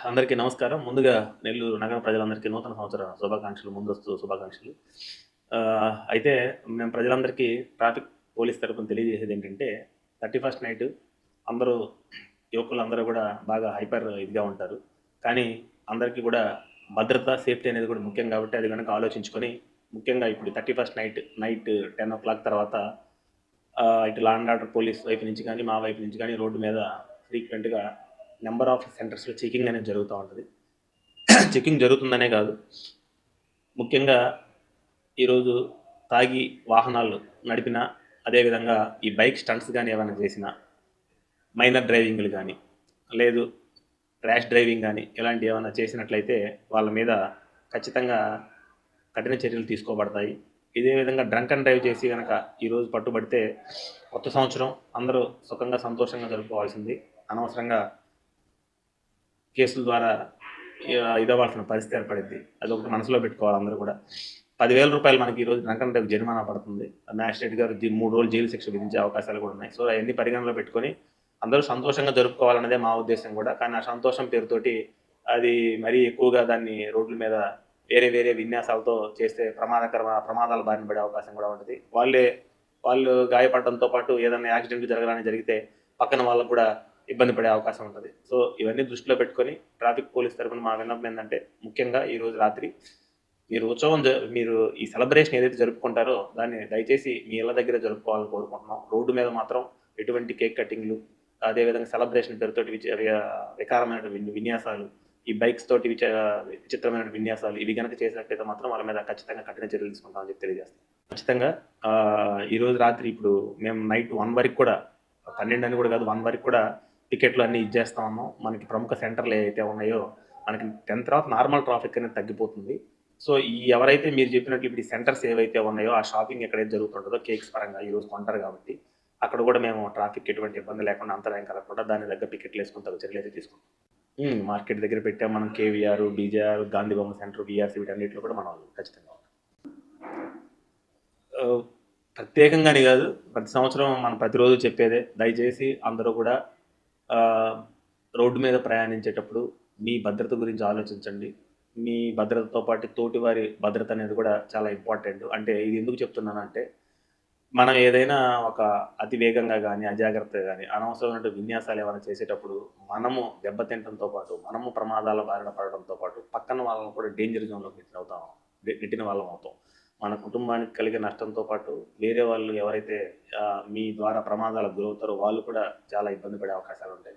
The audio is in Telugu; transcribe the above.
అందరికీ నమస్కారం. ముందుగా నెల్లూరు నగర ప్రజలందరికీ నూతన సంవత్సర శుభాకాంక్షలు, ముందస్తు శుభాకాంక్షలు. అయితే మేము ప్రజలందరికీ ట్రాఫిక్ పోలీస్ తరపున తెలియజేసేదేంటంటే, 31st నైట్ అందరూ యువకులందరూ గూడా బాగా హైపర్ ఇదిగా ఉంటారు. కానీ అందరికీ గూడా భద్రత, సేఫ్టీ అనేది గూడా ముఖ్యం గాబట్టి, అది గనక ఆలోచించుకొని, ముఖ్యంగా ఇప్పుడు 31st నైట్ 10:00 తర్వాత ఇటు లా అండ్ ఆర్డర్ పోలీస్ వైపు నుంచి గానీ, మా వైపు నుంచి గానీ రోడ్డు మీద ఫ్రీక్వెంట్‌గా నంబర్ ఆఫ్ సెంటర్స్‌లో చెకింగ్ అనేది జరుగుతా ఉంటది. చెకింగ్ జరుగుతుందనే గాదు, ముఖ్యంగా ఈరోజు తాగి వాహనాలు నడిపినా, అదేవిధంగా ఈ బైక్ స్టంట్స్ గానీ ఏవన్నా చేసినా, మైనర్ డ్రైవింగ్‌లు గానీ, లేదు ర్యాష్ డ్రైవింగ్ గానీ, ఇలాంటియేవన్నా చేసినట్లయితే వాళ్ళ మీద ఖచ్చితంగా కఠిన చర్యలు తీసుకోబడతాయి. ఇదే విధంగా డ్రంక్ అండ్ డ్రైవ్ చేసి గనక ఈరోజు పట్టుబడితే, కొత్త సంవత్సరం అందరూ సుఖంగా, సంతోషంగా జరుపుకోవాల్సింది. అనవసరంగా కేసుల ద్వారా ఇదవ్వాల్సిన పరిస్థితి ఏర్పడిద్ది. అదొకటి మనసులో పెట్టుకోవాలి అందరూ కూడా. రూ. 10,000 మనకి ఈరోజు డ్రంక్ అండ్ డ్రైవ్ జరిమానా పడుతుంది. మ్యాజిస్ట్రేట్ గారు 3 రోజులు జైలు శిక్ష విధించే అవకాశాలు కూడా ఉన్నాయి. సో అయన్నీ పరిగణనలో పెట్టుకొని అందరూ సంతోషంగా జరుపుకోవాలన్నదే మా ఉద్దేశ్యం కూడా. కానీ ఆ సంతోషం పేరుతోటి అది మరీ ఎక్కువగా దాన్ని రోడ్ల మీద వేరే విన్యాసాలతో చేస్తే ప్రమాదాల బారిన పడే అవకాశం కూడా ఉంటది. వాళ్ళు గాయపడడంతో పాటు ఏదైనా యాక్సిడెంట్ జరిగితే పక్కన వాళ్ళకు కూడా ఇబ్బంది పడే అవకాశం ఉంటది. సో ఇవన్నీ దృష్టిలో పెట్టుకొని ట్రాఫిక్ పోలీస్ తరపున మా విన్నపం ఏందంటే, ముఖ్యంగా ఈరోజు రాత్రి మీరు ఈ సెలబ్రేషన్ ఏదైతే జరుపుకుంటారో దాన్ని దయచేసి మీ ఇళ్ళ దగ్గరే జరుపుకోవాలని కోరుకుంటున్నాం. రోడ్డు మీద మాత్రం ఎటువంటి కేక్ కటింగ్‌లు, అదేవిధంగా సెలబ్రేషన్ పేరుతోటి వికారమైన విన్యాసాలు, ఈ బైక్స్ తోటి విచిత్రమైన విన్యాసాలు ఇవి గనక చేసినట్టయితే మాత్రం వాళ్ళ మీద ఖచ్చితంగా కఠిన చర్యలు తీసుకుంటామని చెప్పి తెలియజేస్తాం. ఖచ్చితంగా ఈరోజు రాత్రి ఇప్పుడు మేము నైట్ 1 వరకు కూడా 12 అని కూడా కాదు 1 వరకు కూడా టికెట్లు అన్నీ ఇచ్చేస్తా ఉన్నాం. మనకి ప్రముఖ సెంటర్‌లు ఏవైతే ఉన్నాయో మనకి 10 తర్వాత నార్మల్ ట్రాఫిక్ అనేది తగ్గిపోతుంది. సో ఎవరైతే మీరు చెప్పినట్లు ఇప్పుడు ఈ సెంటర్స్ ఏవైతే ఉన్నాయో ఆ షాపింగ్ ఎక్కడైతే జరుగుతుంటదో కేక్స్ పరంగా ఈరోజు కొంటారు కాబట్టి, అక్కడ కూడా మేము ట్రాఫిక్ ఎటువంటి ఇబ్బంది లేకుండా అంతరాయం కలగకుండా దాని దగ్గర టికెట్‌లేసుకొని తగు చర్యలైతే తీసుకుంటాం. మార్కెట్ దగ్గర పెట్టాం మనం కేవీఆర్, డీజేఆర్, గాంధీ బొమ్మ సెంటర్, వీఆర్‌సీ వీటన్నిటిలో కూడా మనం ఖచ్చితంగా ఉంటాం. ప్రత్యేకంగాని గాదు. ప్రతి సంవత్సరం మనం ప్రతిరోజు చెప్పేదే. దయచేసి అందరూ కూడా రోడ్డు మీద ప్రయాణించేటప్పుడు మీ భద్రత గురించి ఆలోచించండి. మీ భద్రతతో పాటు తోటివారి భద్రత అనేది కూడా చాలా ఇంపార్టెంట్. అంటే ఇది ఎందుకు చెప్తున్నానంటే, మనం ఏదైనా ఒక అతి వేగంగా గానీ, అజాగ్రత్తగా గానీ, అనవసరమైన విన్యాసాలు ఏమైనా చేసేటప్పుడు మనము దెబ్బతినటంతో పాటు, మనము ప్రమాదాల బారిన పడడంతో పాటు, పక్కన వాళ్ళని కూడా డేంజర్ జోన్‌లోకి నెట్టిన వాళ్ళం అవుతాం. మన కుటుంబానికి కలిగే నష్టంతో పాటు వేరే వాళ్ళు ఎవరైతే మీ ద్వారా ప్రమాదాలకు గురవుతారో వాళ్ళు కూడా చాలా ఇబ్బంది పడే అవకాశాలుంటాయి.